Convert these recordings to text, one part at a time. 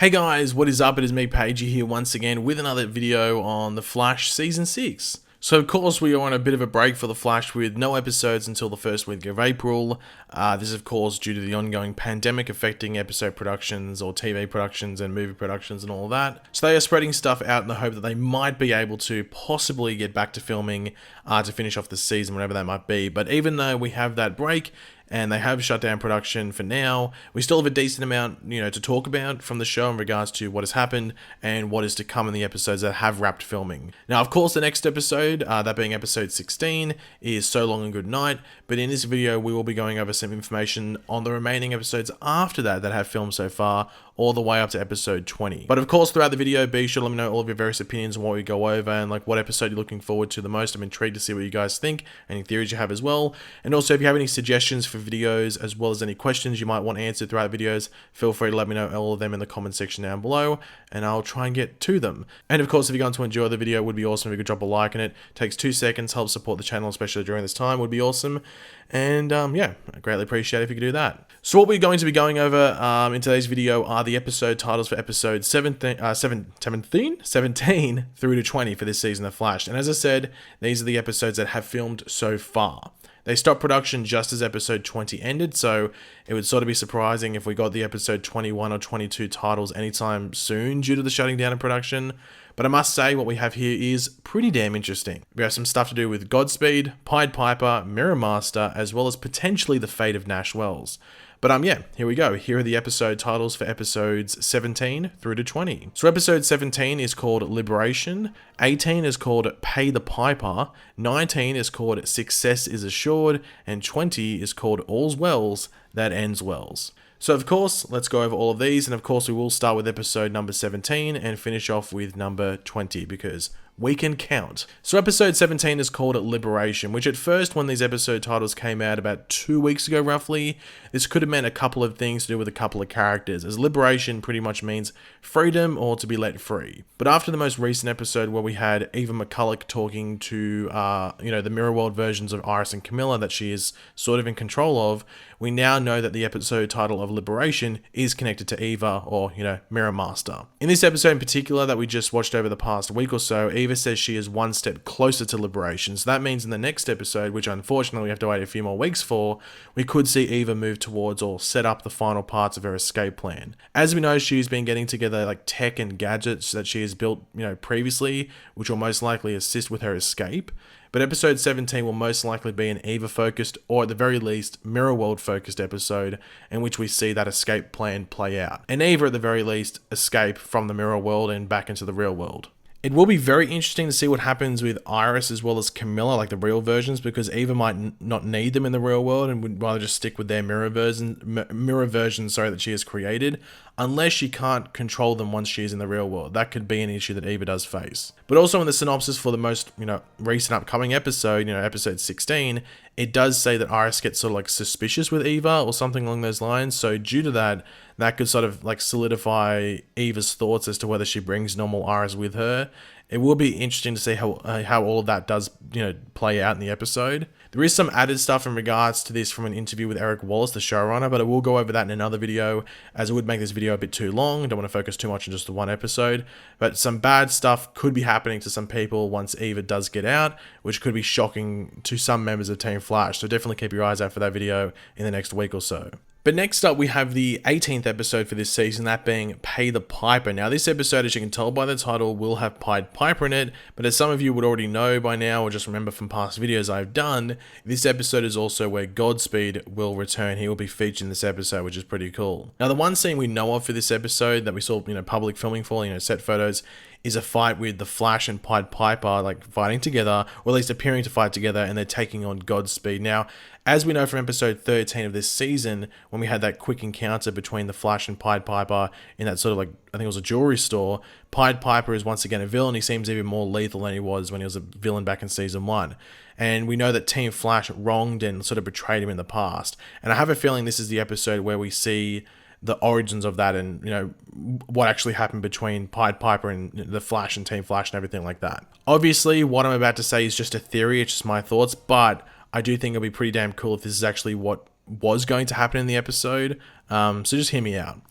Hey guys, what is up? It is me, Pagey, here once again with another video on The Flash Season 6. So of course we are on a bit of a break for The Flash with no episodes until the first week of April. This is of course due to the ongoing pandemic affecting episode productions or TV productions and movie productions and all of that. So they are spreading stuff out in the hope that they might be able to possibly get back to filming to finish off the season, whatever that might be. But even though we have that break, and they have shut down production for now, we still have a decent amount, to talk about from the show in regards to what has happened and what is to come in the episodes that have wrapped filming. Now, of course, the next episode, that being episode 16, is So Long and Good Night, but in this video, we will be going over some information on the remaining episodes after that have filmed so far, all the way up to episode 20. But of course, throughout the video, be sure to let me know all of your various opinions on what we go over and what episode you're looking forward to the most. I'm intrigued to see what you guys think, any theories you have as well. And also, if you have any suggestions for videos, as well as any questions you might want answered throughout the videos, feel free to let me know all of them in the comment section down below, and I'll try and get to them. And of course, if you're going to enjoy the video, it would be awesome if you could drop a like on it. It takes 2 seconds, helps support the channel, especially during this time, would be awesome. And yeah, I greatly appreciate it if you could do that. So what we're going to be going over in today's video are the episode titles for episode 17 through to 20 for this season of Flash. And as I said, these are the episodes that have filmed so far. They stopped production just as episode 20 ended, so it would sort of be surprising if we got the episode 21 or 22 titles anytime soon due to the shutting down of production. But I must say, what we have here is pretty damn interesting. We have some stuff to do with Godspeed, Pied Piper, Mirror Master, as well as potentially the fate of Nash Wells. But yeah, here we go. Here are the episode titles for episodes 17 through to 20. So episode 17 is called Liberation, 18 is called Pay the Piper, 19 is called Success is Assured, and 20 is called All's Wells That Ends Wells. So of course, let's go over all of these, and of course we will start with episode number 17 and finish off with number 20 because we can count. So episode 17 is called Liberation, which at first, when these episode titles came out about 2 weeks ago roughly, this could have meant a couple of things to do with a couple of characters, as liberation pretty much means freedom or to be let free. But after the most recent episode where we had Eva McCulloch talking to, the mirror world versions of Iris and Camilla that she is sort of in control of, we now know that the episode title of Liberation is connected to Eva, or, Mirror Master. In this episode in particular that we just watched over the past week or so, Eva says she is one step closer to liberation. So that means in the next episode, which unfortunately we have to wait a few more weeks for, we could see Eva move towards or set up the final parts of her escape plan. As we know, she's been getting together tech and gadgets that she has built, previously, which will most likely assist with her escape. But episode 17 will most likely be an Eva-focused, or at the very least, Mirror World-focused episode in which we see that escape plan play out. And Eva, at the very least, escape from the Mirror World and back into the real world. It will be very interesting to see what happens with Iris as well as Camilla, the real versions, because Eva might not need them in the real world and would rather just stick with their mirror version that she has created, unless she can't control them once she's in the real world. That could be an issue that Eva does face. But also in the synopsis for the most, recent upcoming episode, episode 16, it does say that Iris gets sort of suspicious with Eva or something along those lines. So due to that, that could sort of solidify Eva's thoughts as to whether she brings normal Iris with her. It will be interesting to see how all of that does, play out in the episode. There is some added stuff in regards to this from an interview with Eric Wallace, the showrunner, but I will go over that in another video, as it would make this video a bit too long. I don't want to focus too much on just the one episode, but some bad stuff could be happening to some people once Eva does get out, which could be shocking to some members of Team Flash, so definitely keep your eyes out for that video in the next week or so. But next up, we have the 18th episode for this season, that being Pay the Piper. Now, this episode, as you can tell by the title, will have Pied Piper in it, but as some of you would already know by now, or just remember from past videos I've done, this episode is also where Godspeed will return. He will be featured in this episode, which is pretty cool. Now, the one scene we know of for this episode that we saw, public filming for, set photos, is a fight with the Flash and Pied Piper, fighting together, or at least appearing to fight together, and they're taking on Godspeed. Now, as we know from episode 13 of this season, when we had that quick encounter between the Flash and Pied Piper in that sort of I think it was a jewelry store, Pied Piper is once again a villain. He seems even more lethal than he was when he was a villain back in season 1. And we know that Team Flash wronged and sort of betrayed him in the past. And I have a feeling this is the episode where we see the origins of that and, what actually happened between Pied Piper and the Flash and Team Flash and everything like that. Obviously, what I'm about to say is just a theory, it's just my thoughts, but I do think it'll be pretty damn cool if this is actually what was going to happen in the episode. So just hear me out.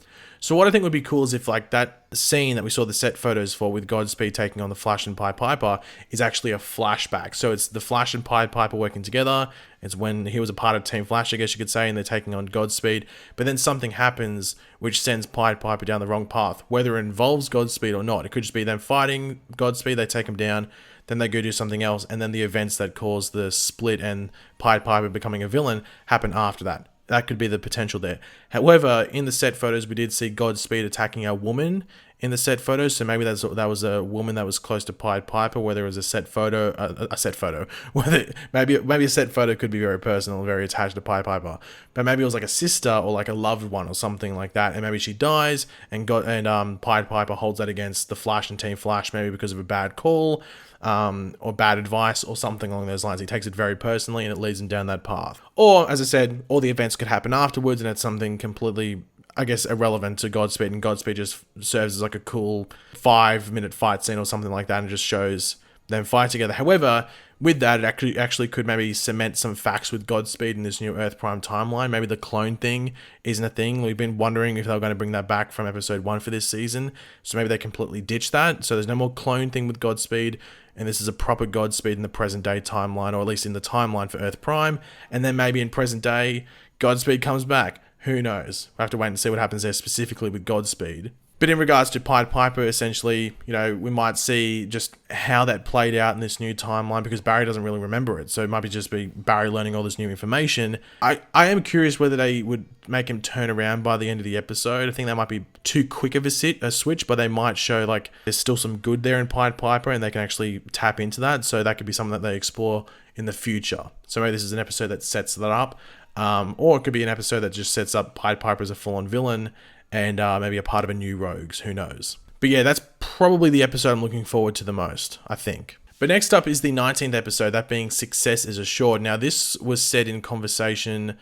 So what I think would be cool is if like that scene that we saw the set photos for with Godspeed taking on the Flash and Pied Piper is actually a flashback. So it's the Flash and Pied Piper working together. It's when he was a part of Team Flash, I guess you could say, and they're taking on Godspeed. But then something happens which sends Pied Piper down the wrong path, whether it involves Godspeed or not. It could just be them fighting Godspeed, they take him down, then they go do something else, and then the events that cause the split and Pied Piper becoming a villain happen after that. That could be the potential there. However, in the set photos, we did see Godspeed attacking a woman in the set photos. So maybe that was a woman that was close to Pied Piper, whether it was a set photo, whether maybe a set photo could be very personal, very attached to Pied Piper. But maybe it was like a sister or like a loved one or something like that. And maybe she dies and Pied Piper holds that against the Flash and Team Flash, maybe because of a bad call. Or bad advice or something along those lines. He takes it very personally and it leads him down that path. Or, as I said, all the events could happen afterwards and it's something completely, I guess, irrelevant to Godspeed, and Godspeed just serves as like a cool 5-minute fight scene or something like that and just shows them fight together. However, with that, it actually could maybe cement some facts with Godspeed in this new Earth Prime timeline. Maybe the clone thing isn't a thing. We've been wondering if they were going to bring that back from episode 1 for this season. So maybe they completely ditched that. So there's no more clone thing with Godspeed. And this is a proper Godspeed in the present day timeline, or at least in the timeline for Earth Prime. And then maybe in present day, Godspeed comes back. Who knows? We'll have to wait and see what happens there specifically with Godspeed. But in regards to Pied Piper, essentially, we might see just how that played out in this new timeline, because Barry doesn't really remember it. So it might just be Barry learning all this new information. I am curious whether they would make him turn around by the end of the episode. I think that might be too quick of a switch, but they might show like there's still some good there in Pied Piper and they can actually tap into that. So that could be something that they explore in the future. So maybe this is an episode that sets that up. Or it could be an episode that just sets up Pied Piper as a full-on villain and maybe a part of a new Rogues, who knows. But yeah, that's probably the episode I'm looking forward to the most, I think. But next up is the 19th episode, that being Success is Assured. Now, this was said in conversation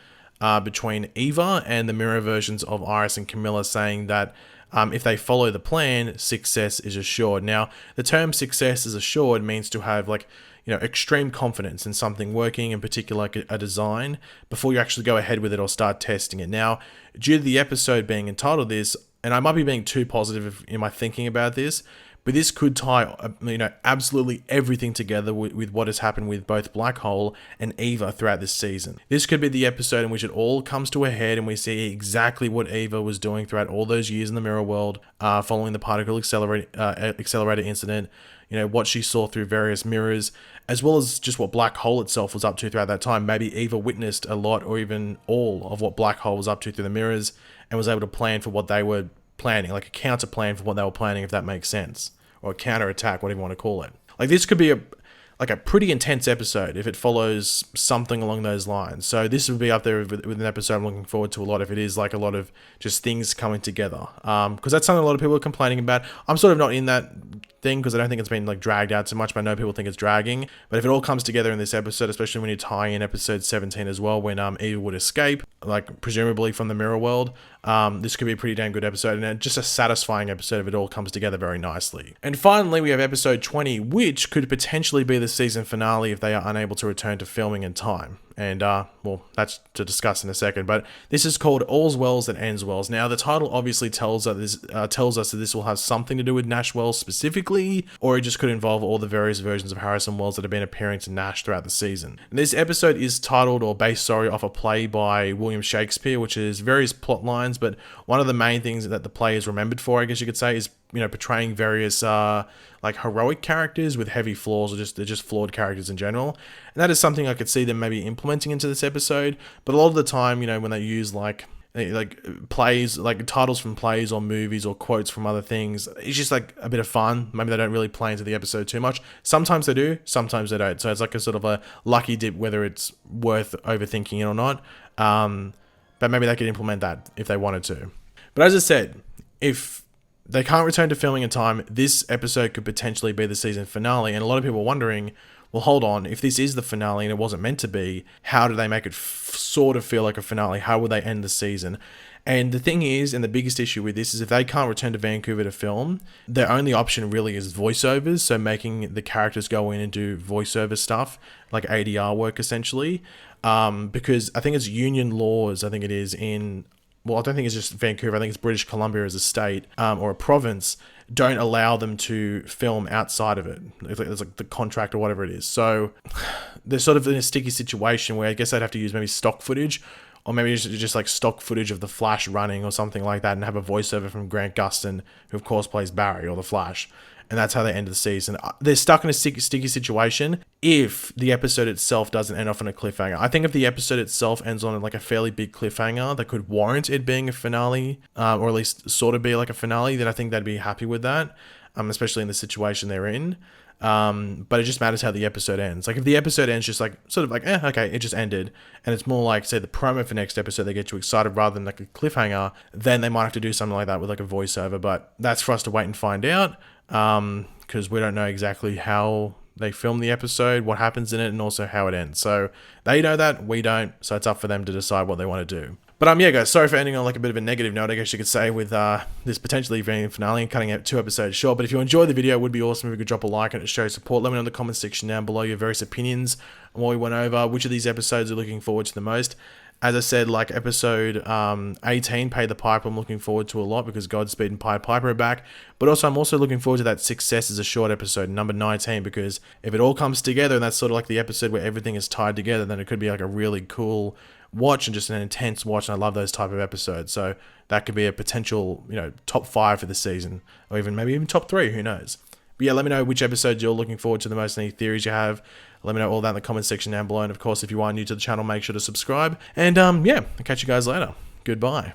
between Eva and the mirror versions of Iris and Camilla, saying that if they follow the plan, success is assured. Now, the term success is assured means to have extreme confidence in something working, in particular like a design, before you actually go ahead with it or start testing it. Now, due to the episode being entitled this, and I might be being too positive in my thinking about this, but this could tie, absolutely everything together with what has happened with both Black Hole and Eva throughout this season. This could be the episode in which it all comes to a head and we see exactly what Eva was doing throughout all those years in the mirror world, following the particle accelerator incident, what she saw through various mirrors, as well as just what Black Hole itself was up to throughout that time. Maybe Eva witnessed a lot or even all of what Black Hole was up to through the mirrors and was able to plan for what they were planning, like a counter plan for what they were planning, if that makes sense. Or a counter attack, whatever you want to call it. Like, this could be a pretty intense episode if it follows something along those lines. So this would be up there with an episode I'm looking forward to a lot, if it is like a lot of just things coming together. Because that's something a lot of people are complaining about. I'm sort of not in that thing because I don't think it's been like dragged out so much, but I know people think it's dragging. But if it all comes together in this episode, especially when you tie in episode 17 as well, when Eva would escape, like presumably from the mirror world, this could be a pretty damn good episode, and just a satisfying episode if it all comes together very nicely. And finally, we have episode 20, which could potentially be the season finale if they are unable to return to filming in time. And, well, that's to discuss in a second. But this is called All's Wells That Ends Wells. Now, the title obviously tells us that this will have something to do with Nash Wells specifically, or it just could involve all the various versions of Harrison Wells that have been appearing to Nash throughout the season. And this episode is titled, or based, off a play by William Shakespeare, which is various plot lines, but one of the main things that the play is remembered for, I guess you could say, is portraying various heroic characters with heavy flaws, or they're just flawed characters in general. And that is something I could see them maybe implementing into this episode. But a lot of the time, when they use like plays, like titles from plays or movies or quotes from other things, it's just like a bit of fun. Maybe they don't really play into the episode too much. Sometimes they do, sometimes they don't. So it's like a sort of a lucky dip whether it's worth overthinking it or not. But maybe they could implement that if they wanted to. But as I said, if they can't return to filming in time, this episode could potentially be the season finale. And a lot of people are wondering, well, hold on, if this is the finale and it wasn't meant to be, how do they make it sort of feel like a finale? How would they end the season? And the thing is, and the biggest issue with this is, if they can't return to Vancouver to film, their only option really is voiceovers. So making the characters go in and do voiceover stuff, like ADR work essentially. Because I think it's union laws, I think it is, in well, I don't think it's just Vancouver, I think it's British Columbia as a state, or a province, don't allow them to film outside of it. It's like the contract or whatever it is. So they're sort of in a sticky situation where I guess they'd have to use maybe stock footage, or maybe just like stock footage of the Flash running or something like that, and have a voiceover from Grant Gustin, who of course plays Barry or the Flash. And that's how they end the season. They're stuck in a sticky situation if the episode itself doesn't end off on a cliffhanger. I think if the episode itself ends on like a fairly big cliffhanger that could warrant it being a finale, or at least sort of be like a finale, then I think they'd be happy with that, especially in the situation they're in. But it just matters how the episode ends. Like if the episode ends just like sort of like, okay, it just ended, and it's more like, say, the promo for next episode, they get you excited rather than like a cliffhanger, then they might have to do something like that with like a voiceover. But that's for us to wait and find out, because we don't know exactly how they film the episode, what happens in it, and also how it ends. So they know that, we don't, so it's up for them to decide what they want to do. But yeah, guys, sorry for ending on like a bit of a negative note, I guess you could say, with this potentially being finale and cutting out 2 episodes short. But if you enjoyed the video, it would be awesome if you could drop a like and it shows support. Let me know in the comment section down below your various opinions on what we went over, which of these episodes are looking forward to the most. As I said, like episode 18, Pay the Piper, I'm looking forward to a lot because Godspeed and Pied Piper are back. But also, I'm also looking forward to that Success as a short episode, number 19, because if it all comes together and that's sort of like the episode where everything is tied together, then it could be like a really cool watch and just an intense watch, and I love those type of episodes. So that could be a potential, top 5 for the season, or maybe even top 3, who knows. But yeah, let me know which episodes you're looking forward to the most, any theories you have. Let me know all that in the comment section down below. And of course, if you are new to the channel, make sure to subscribe. And yeah, I'll catch you guys later. Goodbye.